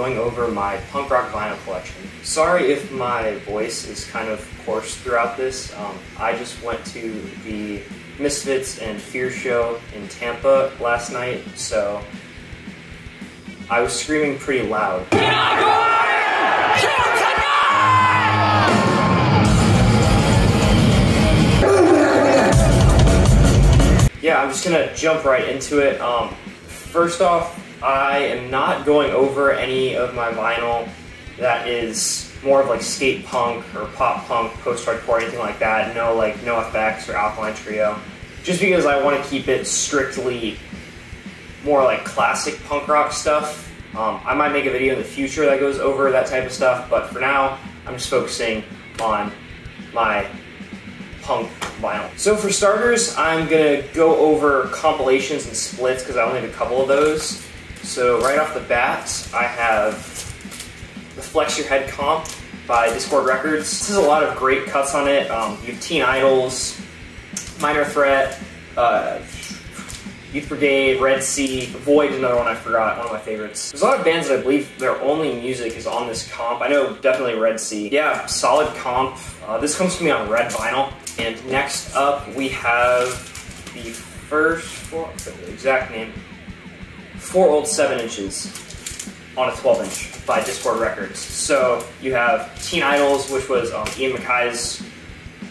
going over my punk rock vinyl collection. Sorry if my voice is kind of hoarse throughout this. I just went to the Misfits and Fear show in Tampa last night, so I was screaming pretty loud. Yeah, I'm just gonna jump right into it. First off, I am not going over any of my vinyl that is more of like skate punk or pop punk, post-hardcore, anything like that. No like NoFX or Alkaline Trio. Just because I want to keep it strictly more like classic punk rock stuff. I might make a video in the future that goes over that type of stuff, but for now, I'm just focusing on my punk vinyl. So for starters, I'm gonna go over compilations and splits because I only have a couple of those. So right off the bat, I have the Flex Your Head comp by Dischord Records. This has a lot of great cuts on it. You have Teen Idols, Minor Threat, Youth Brigade, Red Sea, Void, another one I forgot, one of my favorites. There's a lot of bands that I believe their only music is on this comp. I know definitely Red Sea. Yeah, solid comp. This comes to me on red vinyl. And next up we have the first, the exact name, 4 Old 7 Inches on a 12-inch by Dischord Records. So you have Teen Idols, which was Ian MacKay's,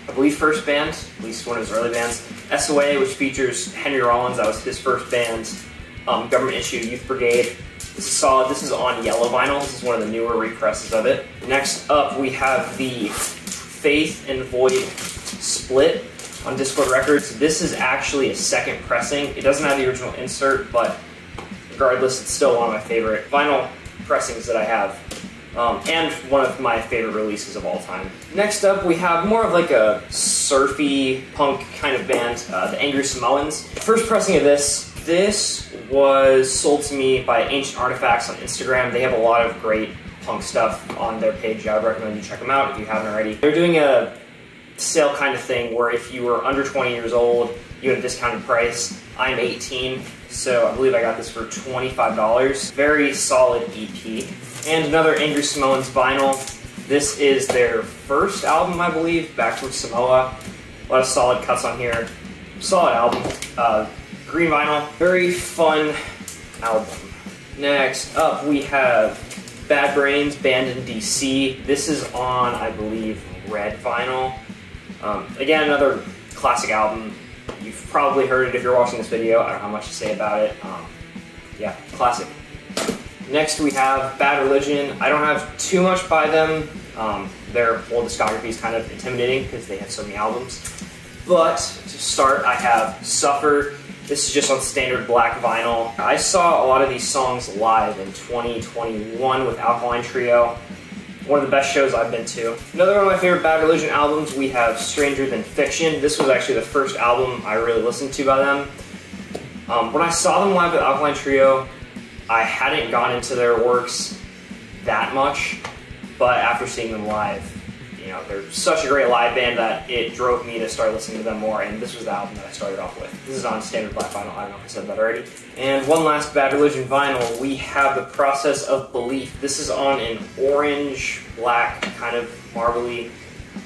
I believe, first band, at least one of his early bands. SOA, which features Henry Rollins, that was his first band. Government Issue, Youth Brigade. This is solid. This is on yellow vinyl. This is one of the newer represses of it. Next up, we have the Faith and Void split on Dischord Records. This is actually a second pressing. It doesn't have the original insert, but regardless, it's still one of my favorite vinyl pressings that I have. And one of my favorite releases of all time. Next up, we have more of like a surfy punk kind of band, the Angry Samoans. First pressing of this was sold to me by Ancient Artifacts on Instagram. They have a lot of great punk stuff on their page. I would recommend you check them out if you haven't already. They're doing a sale kind of thing where if you were under 20 years old, you had a discounted price. I'm 18, so I believe I got this for $25. Very solid EP. And another Angry Samoans vinyl. This is their first album, I believe, Backwards Samoa. A lot of solid cuts on here. Solid album. Green vinyl. Very fun album. Next up, we have Bad Brains, band in DC. This is on, I believe, red vinyl. Again, another classic album. You've probably heard it if you're watching this video. I don't have much to say about it. Yeah, classic. Next we have Bad Religion. I don't have too much by them. Their whole discography is kind of intimidating because they have so many albums. But to start, I have Suffer. This is just on standard black vinyl. I saw a lot of these songs live in 2021 with Alkaline Trio. One of the best shows I've been to. Another one of my favorite Bad Religion albums, we have Stranger Than Fiction. This was actually the first album I really listened to by them. When I saw them live with Alkaline Trio, I hadn't gone into their works that much, but after seeing them live, you know, they're such a great live band that it drove me to start listening to them more, and this was the album that I started off with. This is on standard black vinyl, I don't know if I said that already. And one last Bad Religion vinyl, we have The Process of Belief. This is on an orange, black, kind of marbly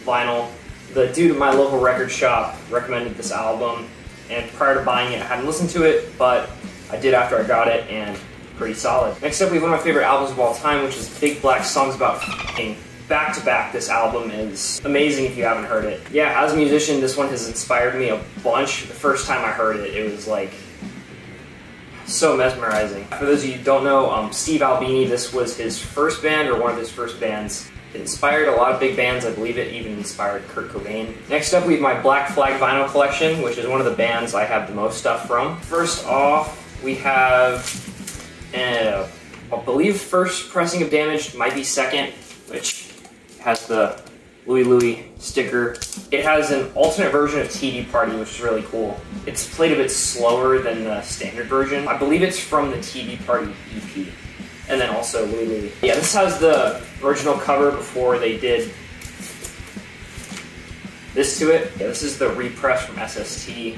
vinyl. The dude at my local record shop recommended this album, and prior to buying it, I hadn't listened to it, but I did after I got it, and pretty solid. Next up, we have one of my favorite albums of all time, which is Big Black Songs About F***ing. Back to back, this album is amazing if you haven't heard it. Yeah, as a musician, this one has inspired me a bunch. The first time I heard it, it was like so mesmerizing. For those of you who don't know, Steve Albini, this was his first band, or one of his first bands. It inspired a lot of big bands. I believe it even inspired Kurt Cobain. Next up, we have my Black Flag vinyl collection, which is one of the bands I have the most stuff from. First off, we have I believe first pressing of Damaged, might be second, which has the Louie Louie sticker. It has an alternate version of TV Party, which is really cool. It's played a bit slower than the standard version. I believe it's from the TV Party EP. And then also Louie Louie. Yeah, this has the original cover before they did this to it. Yeah, this is the repress from SST.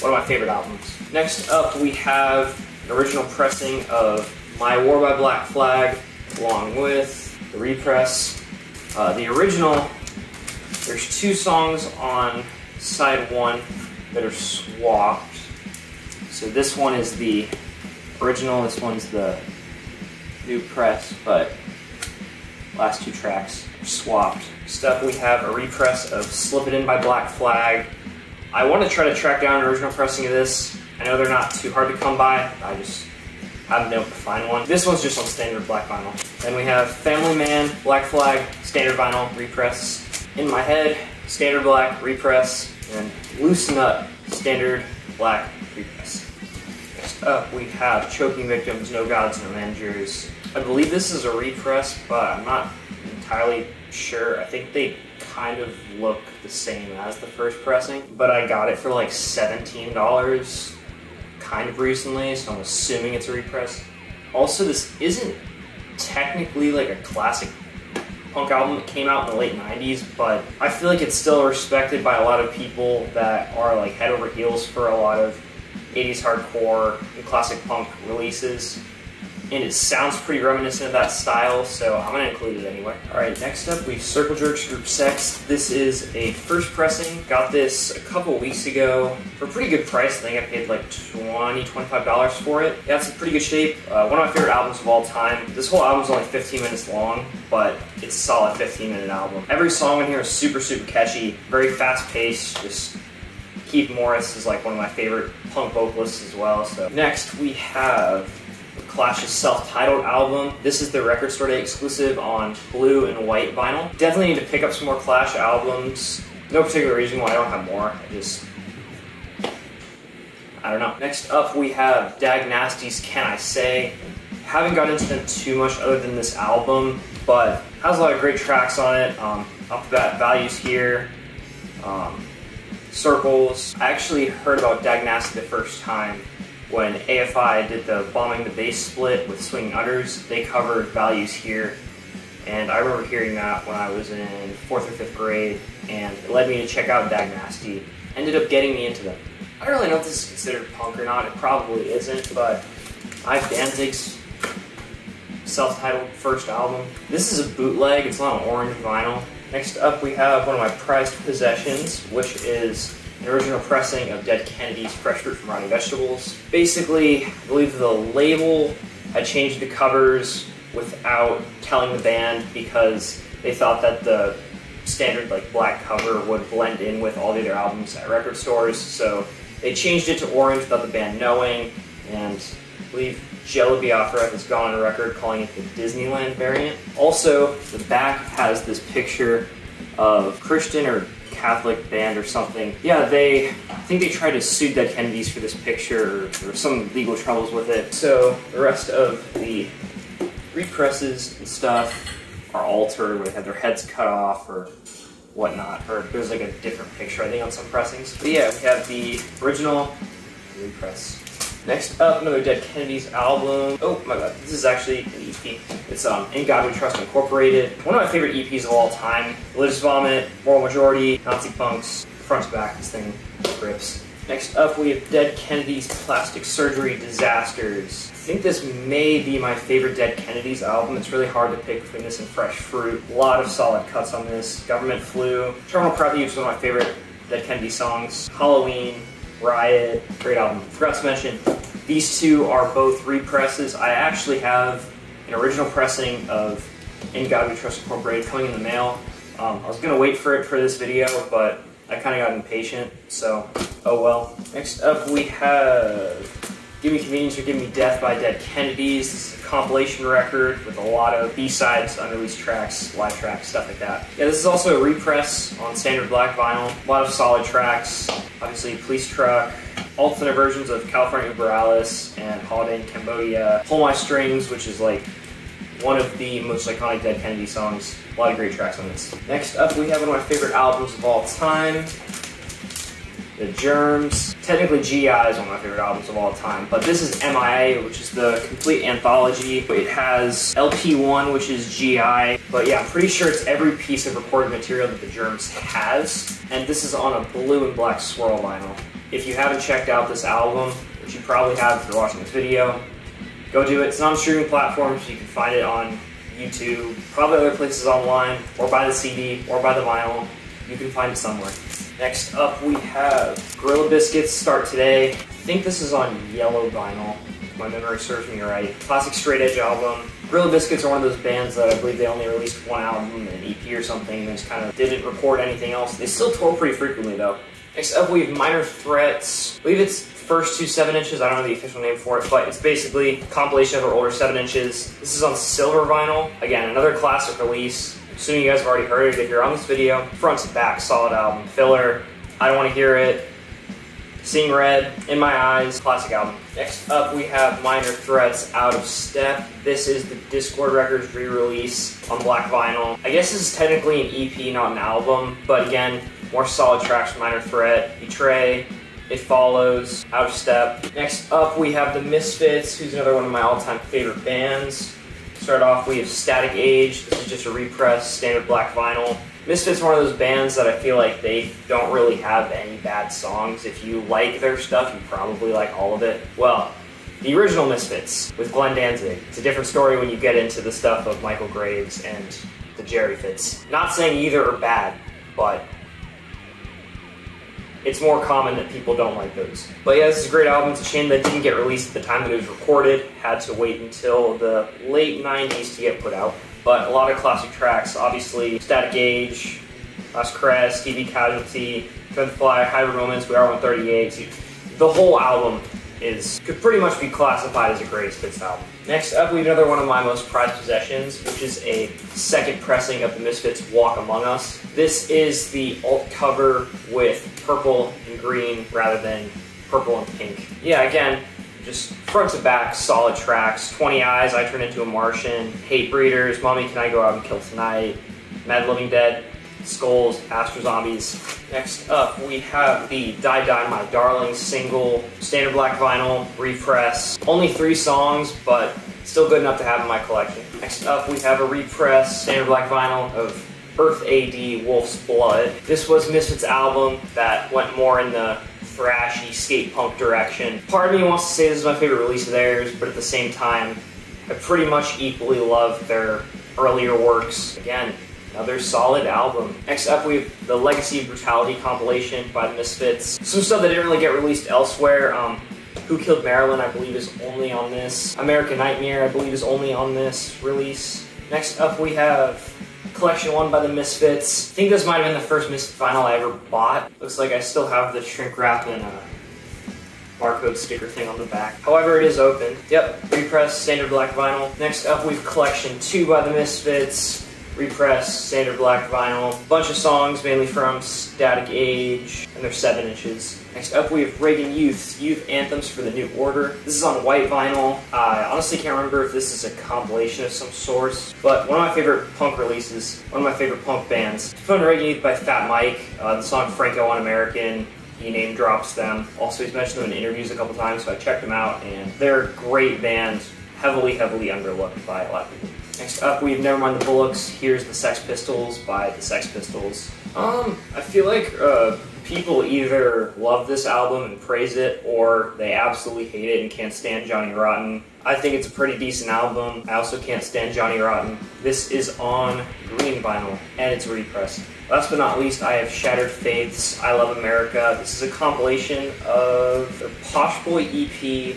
One of my favorite albums. Next up, we have an original pressing of My War by Black Flag. along with the repress. The original, there's 2 songs on side 1 that are swapped. So this one is the original, this one's the new press, but last 2 tracks are swapped. Next up we have a repress of Slip It In by Black Flag. I want to try to track down an original pressing of this. I know they're not too hard to come by, I just haven't been able to find one. This one's just on standard black vinyl. Then we have Family Man, Black Flag, standard vinyl, repress. In My Head, standard black, repress. And Loose Nut, standard black, repress. Next up we have Choking Victims, No Gods, No Mangers. I believe this is a repress, but I'm not entirely sure. I think they kind of look the same as the first pressing, but I got it for like $17 kind of recently, so I'm assuming it's a repress. Also, this isn't technically like a classic punk album. It came out in the late 90s, but I feel like it's still respected by a lot of people that are like head over heels for a lot of 80s hardcore and classic punk releases. And it sounds pretty reminiscent of that style, so I'm going to include it anyway. Alright, next up we have Circle Jerks Group Sex. This is a first pressing. Got this a couple weeks ago for a pretty good price. I think I paid like $20, $25 for it. Yeah, it's in pretty good shape. One of my favorite albums of all time. This whole album's only 15 minutes long, but it's a solid 15-minute album. Every song in here is super, super catchy, very fast-paced. Just Keith Morris is like one of my favorite punk vocalists as well. So next we have Clash's self-titled album. This is the Record Store Day exclusive on blue and white vinyl. Definitely need to pick up some more Clash albums. No particular reason why I don't have more. I don't know. Next up we have Dag Nasty's Can I Say. Haven't gotten into them too much other than this album, but has a lot of great tracks on it. Off the bat, Values Here, Circles. I actually heard about Dag Nasty the first time when AFI did the Bombing the Bass split with Swinging Utters. They covered Values Here, and I remember hearing that when I was in 4th or 5th grade, and it led me to check out Dag Nasty. Ended up getting me into them. I don't really know if this is considered punk or not. It probably isn't, but I have Danzig's self-titled first album. This is a bootleg. It's on orange vinyl. Next up we have one of my prized possessions, which is an original pressing of Dead Kennedy's Fresh Fruit from Rotting Vegetables. Basically, I believe the label had changed the covers without telling the band because they thought that the standard like black cover would blend in with all the other albums at record stores. So they changed it to orange without the band knowing, and I believe Jello Biafra has gone on record calling it the Disneyland variant. Also, the back has this picture of Christian or Catholic band or something. Yeah, I think they tried to sue Dead Kennedys for this picture, or some legal troubles with it. So the rest of the represses and stuff are altered, where they have their heads cut off or whatnot, or there's like a different picture I think on some pressings. But yeah, we have the original repress. Next up, another Dead Kennedys album. Oh my god, this is actually an EP. It's In God We Trust Incorporated. One of my favorite EPs of all time. Religious Vomit, Moral Majority, Nazi Punks, front to back, this thing rips. Next up, we have Dead Kennedys Plastic Surgery Disasters. I think this may be my favorite Dead Kennedys album. It's really hard to pick between this and Fresh Fruit. A lot of solid cuts on this. Government Flu. Terminal Prelude is one of my favorite Dead Kennedy songs. Halloween, Riot, great album. Forgot to mention, these two are both represses. I actually have an original pressing of In God We Trust Incorporated coming in the mail. I was going to wait for it for this video, but I kind of got impatient, so oh well. Next up we have Give Me Convenience or Give Me Death by Dead Kennedys. This is a compilation record with a lot of B-sides, unreleased tracks, live tracks, stuff like that. Yeah, this is also a repress on standard black vinyl. A lot of solid tracks. Obviously Police Truck, alternate versions of California Uber Alice and Holiday in Cambodia. Pull My Strings, which is like one of the most iconic Dead Kennedy songs. A lot of great tracks on this. Next up we have one of my favorite albums of all time, the Germs. Technically GI is one of my favorite albums of all time, but this is MIA, which is the complete anthology. It has LP1, which is GI, but yeah, I'm pretty sure it's every piece of recorded material that the Germs has, and this is on a blue and black swirl vinyl. If you haven't checked out this album, which you probably have if you're watching this video, go do it. It's not on streaming platforms, so you can find it on YouTube, probably other places online, or buy the CD, or buy the vinyl. You can find it somewhere. Next up we have Gorilla Biscuits, Start Today. I think this is on yellow vinyl, if my memory serves me right. Classic straight edge album. Gorilla Biscuits are one of those bands that I believe they only released one album, an EP or something, and just kind of didn't record anything else. They still tour pretty frequently though. Next up we have Minor Threats. I believe it's first two 7-inches, I don't know the official name for it, but it's basically a compilation of their older 7-inches. This is on silver vinyl. Again, another classic release. Assuming you guys have already heard it, if you're on this video, front to back, solid album. Filler, I Don't Want to Hear It, Seeing Red, In My Eyes, classic album. Next up we have Minor Threats, Out of Step. This is the Discord Records re-release on black vinyl. I guess this is technically an EP, not an album, but again, more solid tracks from Minor Threat. Betray, It Follows, Out of Step. Next up we have the Misfits, who's another one of my all-time favorite bands. Start off, we have Static Age. This is just a repress, standard black vinyl. Misfits are one of those bands that I feel like they don't really have any bad songs. If you like their stuff, you probably like all of it. Well, the original Misfits with Glenn Danzig. It's a different story when you get into the stuff of Michael Graves and the Jerry Fits. Not saying either are bad, but it's more common that people don't like those. But yeah, this is a great album. It's a shame that it didn't get released at the time that it was recorded. Had to wait until the late 90s to get put out. But a lot of classic tracks, obviously Static Age, Last Crest, TV Casualty, Fifth Fly, Hybrid Moments, We Are 138. The whole album could pretty much be classified as a greatest hits album. Next up, we have another one of my most prized possessions, which is a second pressing of the Misfits' Walk Among Us. This is the alt cover with purple and green rather than purple and pink. Yeah, again, just front to back, solid tracks. 20 Eyes, I Turn Into a Martian, Hate Breeders, Mommy Can I Go Out and Kill Tonight, Mad Living Dead, Skulls, Astro Zombies. Next up, we have the Die Die My Darling single, standard black vinyl, repress. Only 3 songs, but still good enough to have in my collection. Next up, we have a repress, standard black vinyl of Earth AD, Wolf's Blood. This was Misfits' album that went more in the thrashy skate punk direction. Part of me wants to say this is my favorite release of theirs, but at the same time, I pretty much equally love their earlier works. Again, another solid album. Next up, we have the Legacy of Brutality compilation by the Misfits. Some stuff that didn't really get released elsewhere. Who Killed Marilyn, I believe, is only on this. American Nightmare, I believe, is only on this release. Next up, we have Collection 1 by the Misfits. I think this might have been the first Misfits vinyl I ever bought. Looks like I still have the shrink wrap and barcode sticker thing on the back. However, it is open. Yep, repressed, standard black vinyl. Next up, we have Collection 2 by the Misfits. Repressed, standard black vinyl. Bunch of songs, mainly from Static Age, and they're 7-inches. Next up, we have Reagan Youth Anthems for the New Order. This is on white vinyl. I honestly can't remember if this is a compilation of some sort, but one of my favorite punk releases, one of my favorite punk bands. It's from Reagan Youth by Fat Mike. The song Franco Un-American, he name drops them. Also, he's mentioned them in interviews a couple times, so I checked them out, and they're a great band, heavily underlooked by a lot of people. Next up, we have Nevermind the Bullocks. Here's the Sex Pistols by the Sex Pistols. I feel like people either love this album and praise it, or they absolutely hate it and can't stand Johnny Rotten. I think it's a pretty decent album. I also can't stand Johnny Rotten. This is on green vinyl, and it's repressed. Last but not least, I have Shattered Faiths, I Love America. This is a compilation of their Posh Boy EP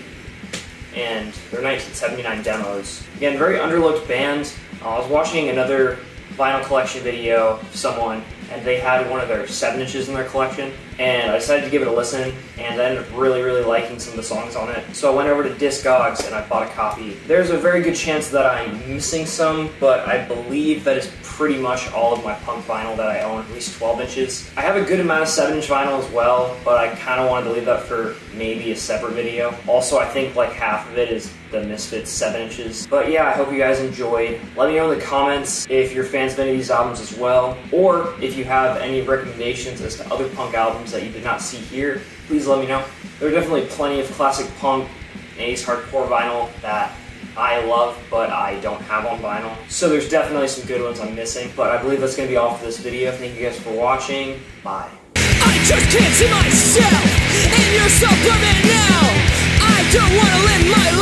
and their 1979 demos. Again, very underlooked band. I was watching another vinyl collection video of someone, and they had one of their 7-inches in their collection, and I decided to give it a listen, and I ended up really liking some of the songs on it. So I went over to Discogs and I bought a copy. There's a very good chance that I'm missing some, but I believe that is pretty much all of my punk vinyl that I own, at least 12 inches. I have a good amount of 7-inch vinyl as well, but I kind of wanted to leave that for maybe a separate video. Also, I think like half of it is the Misfits 7-inches. But yeah, I hope you guys enjoyed. Let me know in the comments if you're fans of any of these albums as well, or if you have any recommendations as to other punk albums that you did not see here, please let me know. There are definitely plenty of classic punk and 80s hardcore vinyl that I love, but I don't have on vinyl. So there's definitely some good ones I'm missing, but I believe that's going to be all for this video. Thank you guys for watching. Bye. I just can't see myself in your supplement now. I don't want to live my life.